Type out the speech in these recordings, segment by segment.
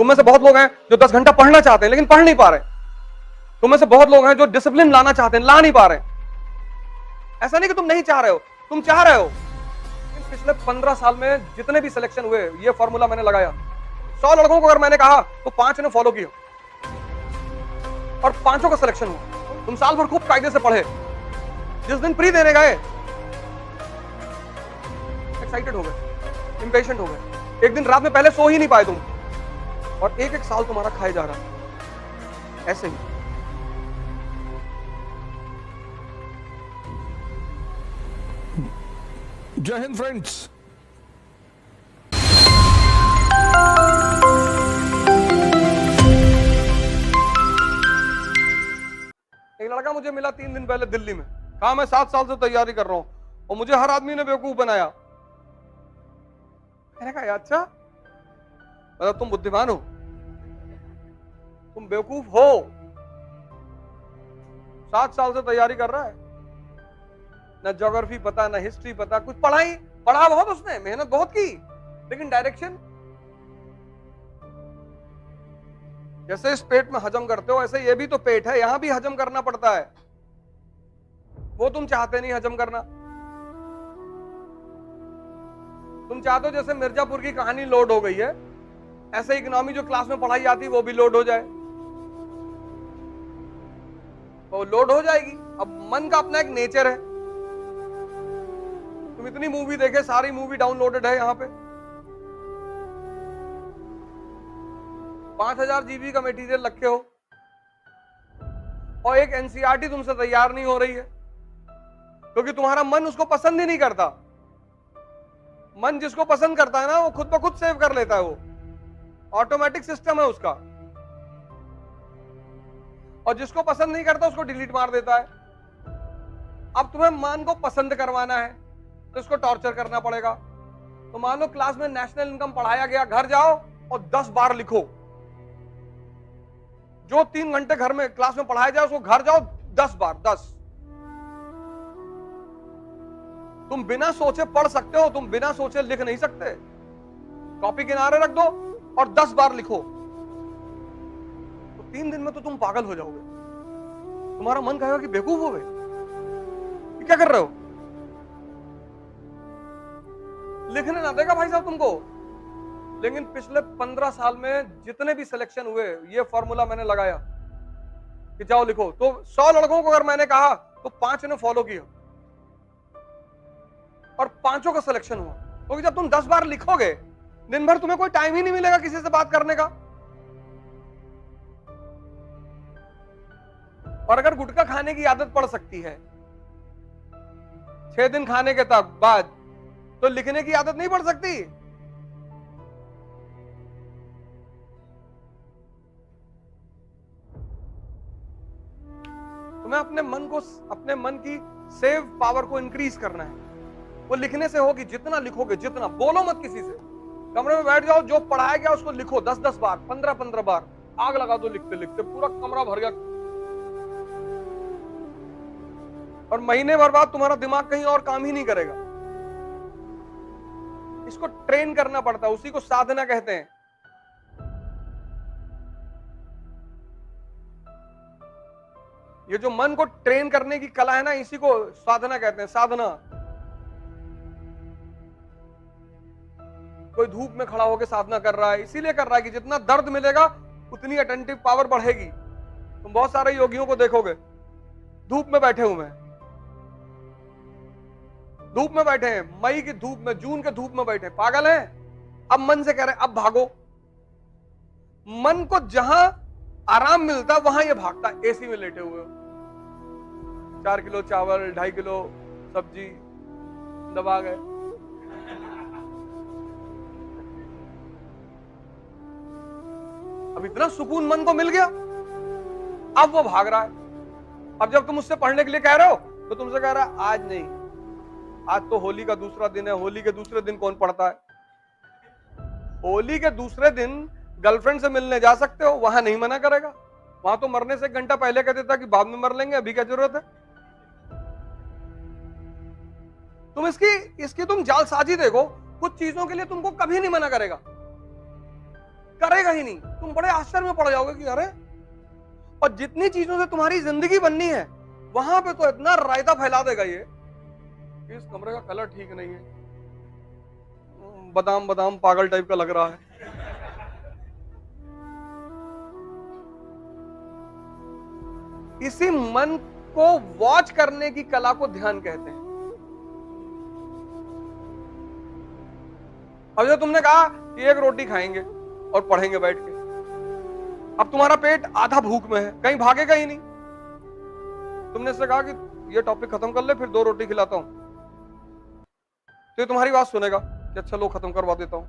तुम में से बहुत लोग हैं जो 10 घंटा पढ़ना चाहते हैं लेकिन पढ़ नहीं पा रहे। तुम में से बहुत लोग हैं जो डिसिप्लिन लाना चाहते हैं, ला नहीं पा रहे। ऐसा नहीं कि तुम नहीं चाह रहे हो, तुम चाह रहे हो। लेकिन पिछले 15 साल में जितने भी सिलेक्शन हुए, ये फॉर्मूला मैंने लगाया। 100 लड़कों को अगर मैंने कहा तो 5 ने फॉलो किया और 5 का सिलेक्शन हुआ। तुम साल भर खूब कायदे से पढ़े, जिस दिन प्री देने गए एक्साइटेड हो गए, इंपेशेंट हो गए, एक दिन रात में पहले सो ही नहीं पाए तुम, और एक साल तुम्हारा खाए जा रहा है ऐसे ही। जय हिंद फ्रेंड्स। एक लड़का मुझे मिला 3 दिन पहले दिल्ली में, कहा मैं 7 साल से तैयारी कर रहा हूं और मुझे हर आदमी ने बेवकूफ बनाया। मैंने कहा अच्छा, मतलब तुम बुद्धिमान हो, तुम बेवकूफ हो। 7 साल से तैयारी कर रहा है, ना ज्योग्राफी पता, ना हिस्ट्री पता, कुछ पढ़ा बहुत उसने, मेहनत बहुत की, लेकिन डायरेक्शन। जैसे इस पेट में हजम करते हो, ऐसे ये भी तो पेट है, यहां भी हजम करना पड़ता है। वो तुम चाहते नहीं हजम करना। तुम चाहते हो जैसे मिर्जापुर की कहानी लोड हो गई है, ऐसे इकोनॉमी जो क्लास में पढ़ाई आती वो भी लोड हो जाए, वो लोड हो जाएगी। अब मन का अपना एक नेचर है। तुम इतनी मूवी देखे, सारी मूवी डाउनलोडेड है यहाँ पे, 5000 जीबी का मटेरियल रखे हो, और एक एनसीईआरटी तुमसे तैयार नहीं हो रही है, क्योंकि तुम्हारा मन उसको पसंद ही नहीं करता। मन जिसको पसंद करता है ना, वो खुद ब खुद सेव कर लेता है, वो ऑटोमेटिक सिस्टम है उसका। और जिसको पसंद नहीं करता उसको डिलीट मार देता है। अब तुम्हें मन को पसंद करवाना है तो इसको टॉर्चर करना पड़ेगा। तो मान लो क्लास में नेशनल इनकम पढ़ाया गया, घर जाओ और 10 बार लिखो। जो 3 घंटे घर में क्लास में पढ़ाया जाए उसको घर जाओ 10 बार, 10। तुम बिना सोचे पढ़ सकते हो, तुम बिना सोचे लिख नहीं सकते। कॉपी किनारे रख दो और 10 बार लिखो, तो 3 दिन में तो तुम पागल हो जाओगे। तुम्हारा मन कहेगा कि बेवकूफ हो गए, क्या कर रहे हो, लिखने ना देगा भाई साहब तुमको। लेकिन पिछले 15 साल में जितने भी सिलेक्शन हुए, ये फॉर्मूला मैंने लगाया कि जाओ लिखो। तो 100 लड़कों को अगर मैंने कहा तो 5 ने फॉलो किया और 5 का सिलेक्शन हुआ। क्योंकि जब तुम 10 बार लिखोगे, दिन भर तुम्हें कोई टाइम ही नहीं मिलेगा किसी से बात करने का। और अगर गुटखा खाने की आदत पड़ सकती है 6 दिन खाने के तक बाद, तो लिखने की आदत नहीं पड़ सकती। तुम्हें अपने मन की सेव पावर को इंक्रीज करना है। वो लिखने से होगी, जितना लिखोगे, जितना बोलो मत किसी से। कमरे में बैठ जाओ, जो पढ़ाया गया उसको लिखो 10-10 बार, 15-15 बार, आग लगा दो लिखते लिखते, पूरा कमरा भर गया। और महीने भर बाद तुम्हारा दिमाग कहीं और काम ही नहीं करेगा। इसको ट्रेन करना पड़ता है, उसी को साधना कहते हैं। ये जो मन को ट्रेन करने की कला है ना, इसी को साधना कहते हैं, साधना। कोई धूप में खड़ा होकर साधना कर रहा है, इसीलिए कर रहा है कि जितना दर्द मिलेगा उतनी अटेंटिव पावर बढ़ेगी। तुम बहुत सारे योगियों को देखोगे धूप में बैठे हुए हैं, धूप में बैठे हैं, मई की धूप में, जून के धूप में बैठे, पागल हैं। अब मन से कह रहे हैं अब भागो। मन को जहां आराम मिलता वहां ये भागता। एसी में लेटे हुए हो, 4 किलो चावल, 2.5 किलो सब्जी दबा गए, अब इतना सुकून मन को मिल गया, अब वो भाग रहा है। अब जब तुम उससे पढ़ने के लिए कह रहे हो तो तुमसे कह रहा है आज नहीं, आज तो होली का दूसरा दिन है। होली के दूसरे दिन कौन पढ़ता है? होली के दूसरे दिन गर्लफ्रेंड से मिलने जा सकते हो, वहां नहीं मना करेगा। वहां तो मरने से 1 घंटा पहले कह देता कि बाद में मर लेंगे, अभी क्या जरूरत है। तुम इसकी तुम जालसाजी देखो, कुछ चीजों के लिए तुमको कभी नहीं मना करेगा। करेगा ही नहीं। तुम बड़े आश्चर्य में पड़ जाओगे कि अरे, और जितनी चीजों से तुम्हारी जिंदगी बननी है वहां पे तो इतना रायता फैला देगा ये कि इस कमरे का कलर ठीक नहीं है, बादाम बादाम पागल टाइप का लग रहा है। इसी मन को वॉच करने की कला को ध्यान कहते हैं। अब जो तुमने कहा कि एक रोटी खाएंगे और पढ़ेंगे बैठ के, अब तुम्हारा पेट आधा भूख में है, कहीं भागेगा ही नहीं। तुमने इससे कहा कि ये टॉपिक खत्म कर ले फिर 2 रोटी खिलाता हूं, तो ये तुम्हारी बात सुनेगा कि अच्छा लो खत्म करवा देता हूं,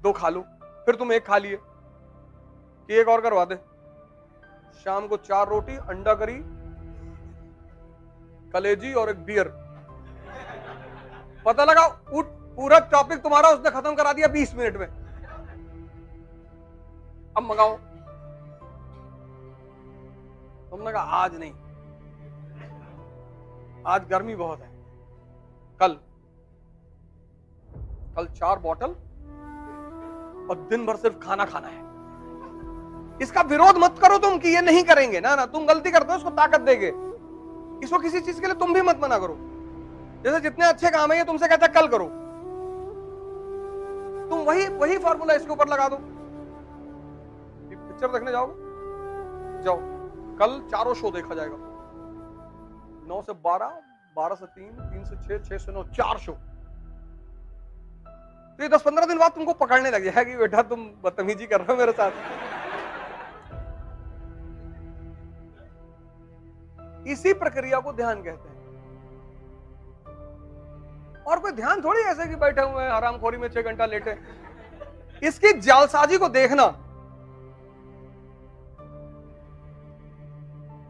2 खा लो। फिर तुम 1 खा लिए कि 1 और करवा दे। शाम को 4 रोटी, अंडा करी, कलेजी और 1 बियर। पता लगा पूरा टॉपिक तुम्हारा उसने खत्म करा दिया 20 मिनट में। अब मंगाओ। तुमने कहा आज नहीं, आज गर्मी बहुत है, कल 4 बॉटल और दिन भर सिर्फ खाना खाना है। इसका विरोध मत करो तुम कि ये नहीं करेंगे, ना ना, तुम गलती करते हो, उसको ताकत देंगे। इसको किसी चीज के लिए तुम भी मत मना करो। जैसे जितने अच्छे काम है ये तुमसे कहता है कल करो, तुम वही फार्मूला इसके ऊपर लगा दो। पिक्चर देखने जाओगे, जाओ, कल 4 शो देखा जाएगा, 9 से 12, 12 से 3, 3 से 6, 6 से 9, 4 शो। तो ये 10-15 दिन बाद तुमको पकड़ने लग जाएगा कि बेटा तुम बदतमीजी कर रहे हो मेरे साथ। इसी प्रक्रिया को ध्यान कहते हैं। और कोई ध्यान थोड़ी ऐसे कि बैठे हुए हैं हरामखोरी में 6 घंटा लेटे। इसकी जालसाजी को देखना।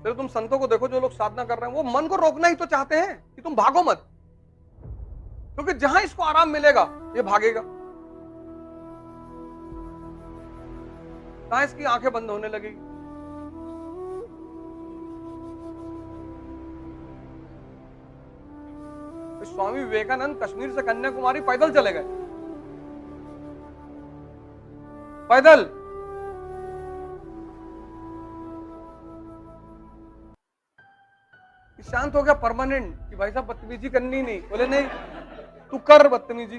फिर तुम संतों को देखो जो लोग साधना कर रहे हैं, वो मन को रोकना ही तो चाहते हैं कि तुम भागो मत, क्योंकि जहां इसको आराम मिलेगा ये भागेगा। कहां इसकी आंखें बंद होने लगेगी। स्वामी विवेकानंद कश्मीर से कन्याकुमारी पैदल चले गए, पैदल। शांत हो गया परमानेंट कि भाई साहब बदतमीजी करनी नहीं। बोले नहीं, तू कर बदतमीजी।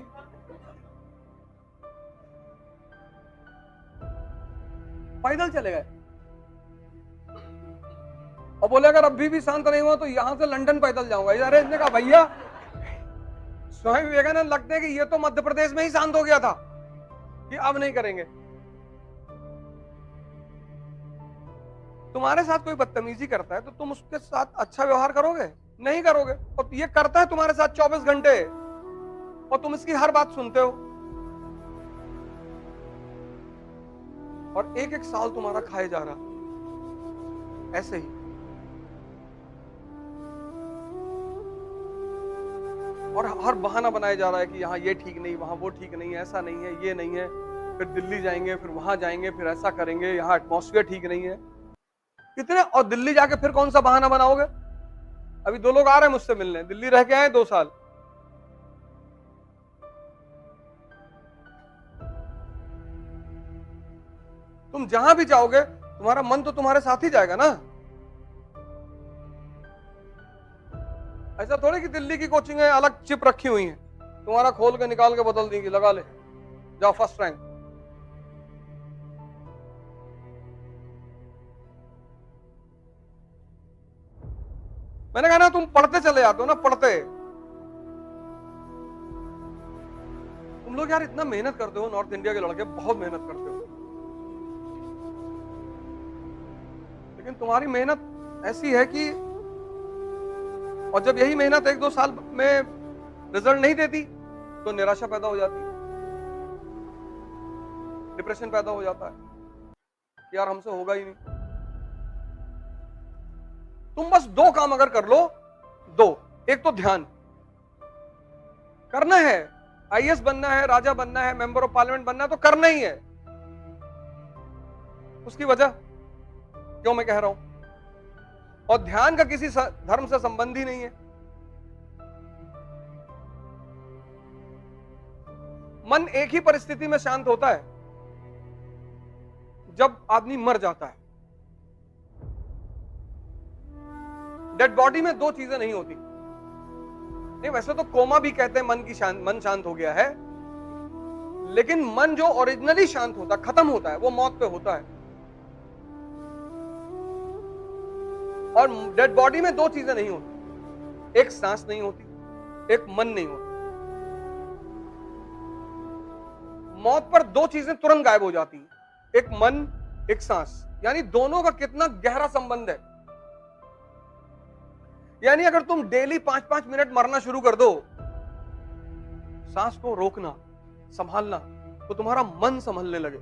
पैदल चले गए और बोले अगर अभी भी शांत नहीं हुआ तो यहां से लंदन पैदल जाऊंगा। अरे इसने कहा भैया, स्वामी विवेकानंद लगते हैं कि ये तो मध्य प्रदेश में ही शांत हो गया था कि अब नहीं करेंगे। तुम्हारे साथ कोई बदतमीजी करता है तो तुम उसके साथ अच्छा व्यवहार करोगे? नहीं करोगे। और ये करता है तुम्हारे साथ 24 घंटे और तुम इसकी हर बात सुनते हो, और 1-1 साल तुम्हारा खाए जा रहा ऐसे ही। और हर बहाना बनाया जा रहा है कि यहाँ ये ठीक नहीं, वहां वो ठीक नहीं, ऐसा नहीं है, ये नहीं है, फिर दिल्ली जाएंगे, फिर वहां जाएंगे, फिर ऐसा करेंगे, यहाँ एटमॉस्फेयर ठीक नहीं है। कितने, और दिल्ली जाके फिर कौन सा बहाना बनाओगे? अभी 2 लोग आ रहे हैं मुझसे मिलने, दिल्ली रह के आए 2 साल। तुम जहां भी जाओगे तुम्हारा मन तो तुम्हारे साथ ही जाएगा ना। ऐसा थोड़ी कि दिल्ली की कोचिंग है अलग चिप रखी हुई है, तुम्हारा खोल के निकाल के बदल देंगे, लगा ले जाओ फर्स्ट रैंक। मैंने कहा ना तुम पढ़ते चले जाते हो ना, पढ़ते। तुम लोग यार इतना मेहनत करते हो, नॉर्थ इंडिया के लड़के बहुत मेहनत करते हो, लेकिन तुम्हारी मेहनत ऐसी है कि, और जब यही मेहनत 1-2 साल में रिजल्ट नहीं देती तो निराशा पैदा हो जाती है, डिप्रेशन पैदा हो जाता है कि यार हमसे होगा ही नहीं। तुम बस 2 काम अगर कर लो, 2, एक तो ध्यान करना है, आईएएस बनना है, राजा बनना है, मेंबर ऑफ पार्लियामेंट बनना है तो करना ही है। उसकी वजह क्यों मैं कह रहा हूं, और ध्यान का किसी धर्म से संबंध ही नहीं है। मन एक ही परिस्थिति में शांत होता है, जब आदमी मर जाता है। डेड बॉडी में दो चीजें नहीं होती। नहीं, वैसे तो कोमा भी कहते हैं मन शांत हो गया है, लेकिन मन जो ओरिजिनली शांत होता, खत्म होता है, वो मौत पे होता है। और डेड बॉडी में दो चीजें नहीं होती, एक सांस नहीं होती, एक मन नहीं होता। मौत पर दो चीजें तुरंत गायब हो जाती हैं, एक मन, एक सांस। यानी दोनों का कितना गहरा संबंध है। यानी अगर तुम डेली 5-5 मिनट मरना शुरू कर दो, सांस को रोकना, संभालना, तो तुम्हारा मन संभलने लगे।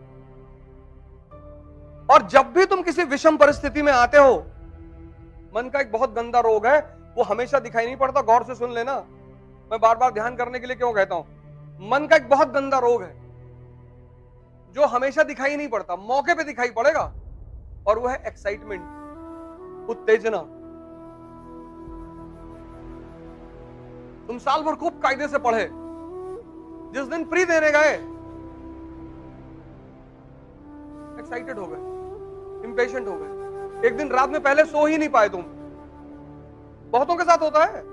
और जब भी तुम किसी विषम परिस्थिति में आते हो, मन का एक बहुत गंदा रोग है, वो हमेशा दिखाई नहीं पड़ता। गौर से सुन लेना, मैं बार बार ध्यान करने के लिए क्यों कहता हूं। मन का एक बहुत गंदा रोग है जो हमेशा दिखाई नहीं पड़ता, मौके पे दिखाई पड़ेगा, और वो है एक्साइटमेंट, उत्तेजना। तुम साल भर खूब कायदे से पढ़े, जिस दिन प्री देने गए एक्साइटेड हो गए, इंपेशेंट हो गए, एक दिन रात में पहले सो ही नहीं पाए तुम। बहुतों के साथ होता है।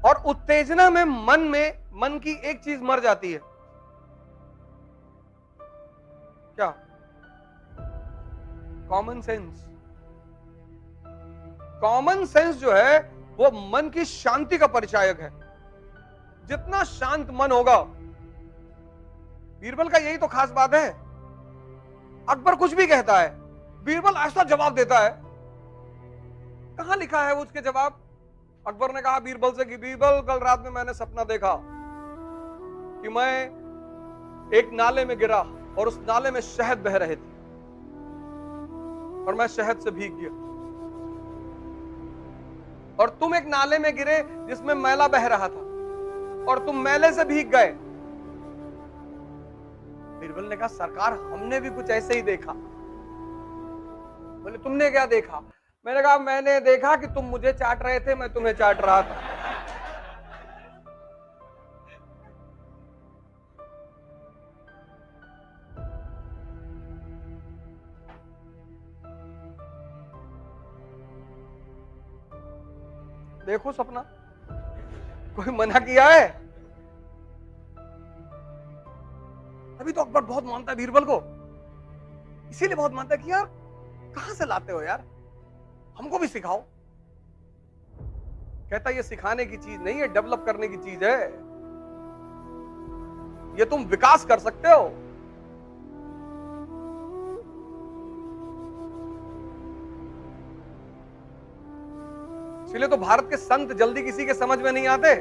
और उत्तेजना में मन की एक चीज मर जाती है, क्या? Common sense. कॉमन सेंस जो है वो मन की शांति का परिचायक है। जितना शांत मन होगा, बीरबल का यही तो खास बात है। अकबर कुछ भी कहता है, बीरबल ऐसा जवाब देता है। कहां लिखा है उसके जवाब? अकबर ने कहा बीरबल से कि बीरबल, कल रात में मैंने सपना देखा कि मैं एक नाले में गिरा और उस नाले में शहद बह रहे थे और मैं शहद से भीग गया, और तुम एक नाले में गिरे जिसमें मैला बह रहा था और तुम मैले से भीग गए। बीरबल ने कहा सरकार, हमने भी कुछ ऐसे ही देखा। बोले तुमने क्या देखा? मैंने कहा मैंने देखा कि तुम मुझे चाट रहे थे, मैं तुम्हें चाट रहा था। देखो सपना, कोई मना किया है? अभी तो अकबर बहुत मानता है बीरबल को, इसीलिए बहुत मानता है कि यार कहां से लाते हो यार, हमको भी सिखाओ। कहता ये सिखाने की चीज नहीं है, डेवलप करने की चीज है। ये तुम विकास कर सकते हो। इसलिए तो भारत के संत जल्दी किसी के समझ में नहीं आते।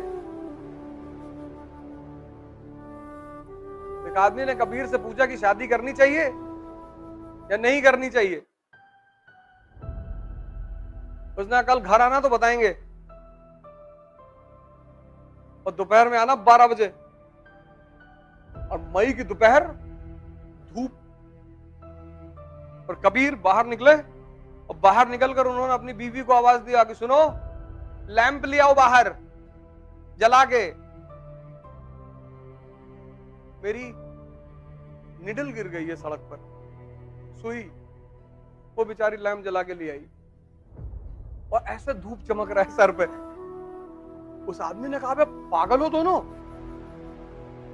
एक आदमी ने कबीर से पूछा कि शादी करनी चाहिए या नहीं करनी चाहिए। उसने कल घर आना तो बताएंगे, और दोपहर में आना 12 बजे। और मई की दोपहर, धूप, और कबीर बाहर निकले, और बाहर निकलकर उन्होंने अपनी बीवी को आवाज दिया कि सुनो, लैंप ले आओ बाहर जला के। मेरी निडल गिर गई है सड़क पर, सुई। वो बेचारी लैंप जला के ले आई, और ऐसे धूप चमक रहा है सर पे। उस आदमी ने कहा पागल हो दोनों?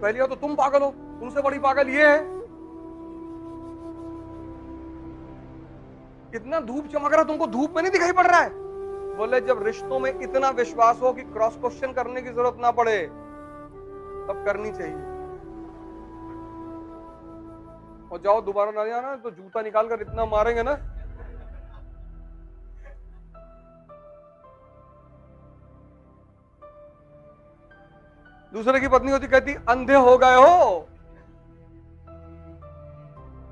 पहले तो तुम पागल हो, तुमसे बड़ी पागल ये है। इतना धूप चमक रहा, तुमको धूप में नहीं दिखाई पड़ रहा है? बोले जब रिश्तों में इतना विश्वास हो कि क्रॉस क्वेश्चन करने की जरूरत ना पड़े, तब करनी चाहिए। और जाओ दोबारा ना जाना तो जूता निकाल कर इतना मारेंगे ना। दूसरे की पत्नी होती, कहती अंधे हो गए हो,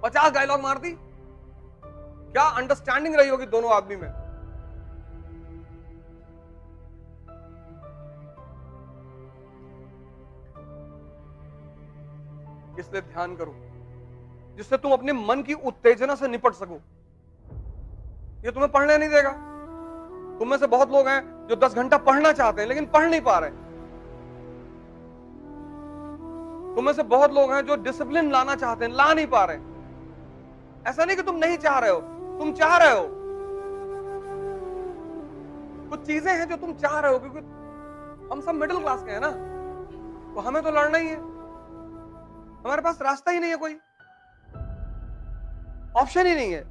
50 डायलॉग मारती। क्या अंडरस्टैंडिंग रही होगी दोनों आदमी में। इसलिए ध्यान करो, जिससे तुम अपने मन की उत्तेजना से निपट सको। ये तुम्हें पढ़ने नहीं देगा। तुम में से बहुत लोग हैं जो 10 घंटा पढ़ना चाहते हैं लेकिन पढ़ नहीं पा रहे। तुम में से बहुत लोग हैं जो डिसिप्लिन लाना चाहते हैं, ला नहीं पा रहे। ऐसा नहीं कि तुम नहीं चाह रहे हो, तुम चाह रहे हो। कुछ चीजें हैं जो तुम चाह रहे हो, क्योंकि हम सब मिडिल क्लास के हैं ना, तो हमें तो लड़ना ही है। हमारे पास रास्ता ही नहीं है, कोई ऑप्शन ही नहीं है।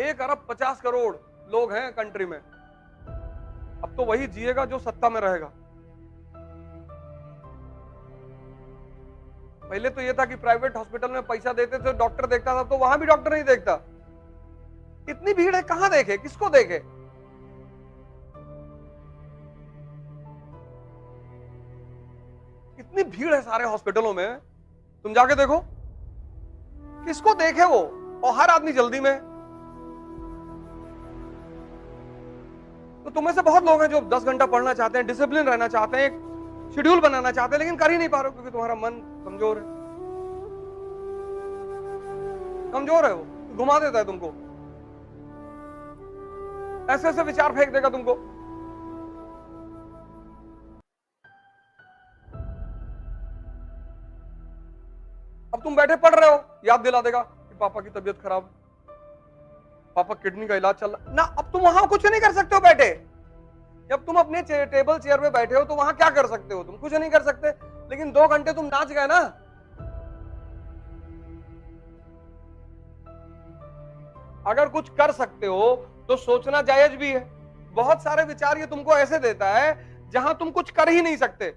1 अरब 50 करोड़ लोग हैं कंट्री में। अब तो वही जिएगा जो सत्ता में रहेगा। पहले तो यह था कि प्राइवेट हॉस्पिटल में पैसा देते थे, डॉक्टर देखता था, तो वहां भी डॉक्टर नहीं देखता। इतनी भीड़ है, कहां देखे, किसको देखे? इतनी भीड़ है सारे हॉस्पिटलों में, तुम जाके देखो, किसको देखे वो? और हर आदमी जल्दी में। तो तुम्हें से बहुत लोग हैं जो 10 घंटा पढ़ना चाहते हैं, डिसिप्लिन रहना चाहते हैं, एक शेड्यूल बनाना चाहते हैं, लेकिन कर ही नहीं पा रहे हो क्योंकि तुम्हारा मन कमजोर है। कमजोर है, वो घुमा देता है तुमको, ऐसे ऐसे विचार फेंक देगा तुमको। अब तुम बैठे पढ़ रहे हो, याद दिला देगा कि पापा की तबीयत खराब है, पापा किडनी का इलाज चल रहा ना। अब तुम वहां कुछ नहीं कर सकते हो बैठे। जब तुम अपने टेबल चेयर पे बैठे हो तो वहां क्या कर सकते हो? तुम कुछ नहीं कर सकते। लेकिन 2 घंटे तुम नाच गए ना। अगर कुछ कर सकते हो तो सोचना जायज भी है। बहुत सारे विचार ये तुमको ऐसे देता है जहां तुम कुछ कर ही नहीं सकते।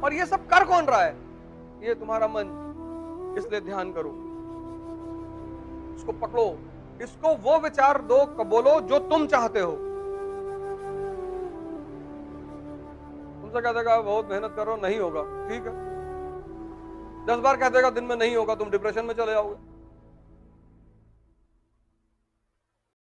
और ये सब कर कौन रहा है? ये तुम्हारा मन। इसलिए ध्यान करो, इसको पकड़ो, इसको वो विचार दो, बोलो जो तुम चाहते हो। तुमसे कह देगा बहुत मेहनत करो, नहीं होगा, ठीक है। 10 बार कह देगा दिन में नहीं होगा, तुम डिप्रेशन में चले जाओगे।